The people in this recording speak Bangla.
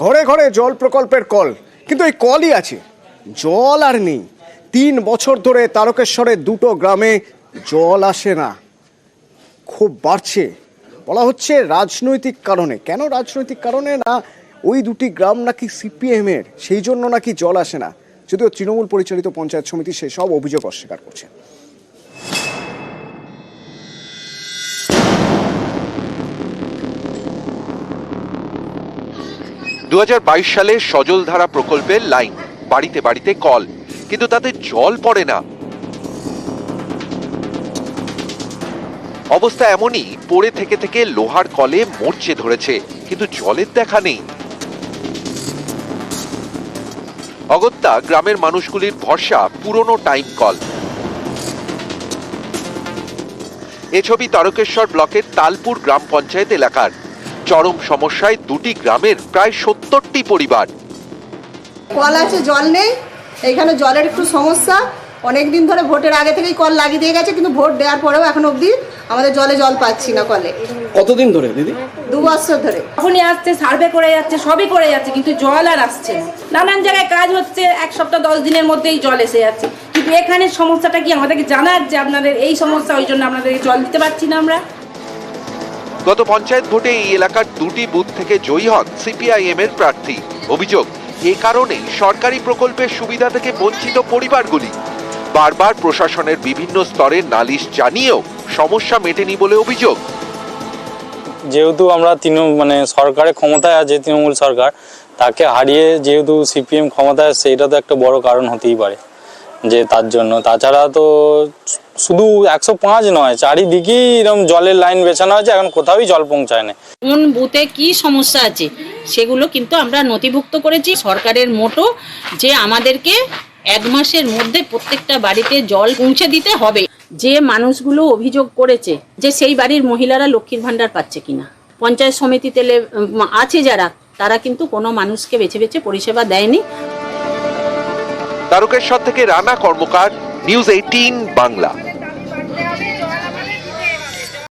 ঘরে ঘরে জল প্রকল্পের কল, কিন্তু এই কলই আছে, জল আর নেই। 3 বছর ধরে তারকেশ্বরের দুটো গ্রামে জল আসে না। খুব বাড়ছে, বলা হচ্ছে রাজনৈতিক কারণে। কেন রাজনৈতিক কারণে? না, ওই দুটি গ্রাম নাকি সিপিএমের, সেই জন্য নাকি জল আসে না। যদিও তৃণমূল পরিচালিত পঞ্চায়েত সমিতি সেসব অভিযোগ অস্বীকার করছে। 2022 সালে সজলধারা প্রকল্পের লাইন, বাড়িতে বাড়িতে কল, কিন্তু তাতে জল পড়ে না। অবস্থা এমনই, পড়ে থেকে থেকে লোহার কলে মরচে ধরেছে, কিন্তু জলের দেখা নেই। অগত্যা গ্রামের মানুষগুলির ভরসা পুরনো টাইম কল। এ ছবি তারকেশ্বর ব্লকের তালপুর গ্রাম পঞ্চায়েত এলাকার। চরম সমস্যায় দুটি গ্রামের প্রায় 70টি পরিবার। কল আছে, জল নেই। এখানে জলের একটু সমস্যা, অনেকদিন ধরে ভোটের আগে থেকেই কল লাগিয়ে দিয়ে গেছে, কিন্তু ভোট দেওয়ার পরেও এখন অবধি আমাদের জল পাচ্ছি না। কলে কতদিন ধরে দিদি? 2 বছর ধরে। যখনই আসছে সার্ভে করে যাচ্ছে, সবই করে যাচ্ছে, কিন্তু জল আর আসছে না। নানান জায়গায় কাজ হচ্ছে, 1 সপ্তাহ 10 দিনের মধ্যেই জল এসে যাচ্ছে, কিন্তু এখানে সমস্যাটা কি আমাদেরকে জানার যে আপনাদের এই সমস্যা, ওই জন্য আপনাদেরকে জল দিতে পারছি না আমরা। গত পঞ্চায়েত ভোটে এই এলাকার দুটি বুথ থেকে জয়ী হন সিপিআইএম এর প্রার্থী। অভিযোগ, এ কারণেই সরকারি প্রকল্পের সুবিধা থেকে বঞ্চিত পরিবারগুলি। বারবার প্রশাসনের বিভিন্ন স্তরে নালিশ জানিয়েও সমস্যা মেটেনি বলে অভিযোগ। যেহেতু আমরা সরকারের ক্ষমতায় আছে তৃণমূল সরকার, তাকে হারিয়ে যেহেতু সিপিএম ক্ষমতায় আসছে, এটা তো একটা বড় কারণ হতেই পারে যে তার জন্য। তাছাড়া তো শুধু 105 নয়, চারিদিকেই এরকম জলের লাইন বেছানো হয়েছে, এখন কোথাওই জল পৌঁছায় না। কোন বুথে কি সমস্যা আছে সেগুলো কিন্তু আমরা নথিভুক্ত করেছি। সরকারের মোটো যে আমাদেরকে 1 মাসের মধ্যে প্রত্যেকটা বাড়িতে জল পৌঁছে দিতে হবে। যে মানুষগুলো অভিযোগ করেছে যে সেই বাড়ির মহিলারা লক্ষ্মীর ভাণ্ডার পাচ্ছে কিনা, পঞ্চায়েত সমিতিতে আছে যারা, তারা কিন্তু কোনো মানুষকে বেছে বেছে পরিষেবা দেয়নি। তারকেশ্বর থেকে রানা কর্মকার, নিউজ 18 বাংলা।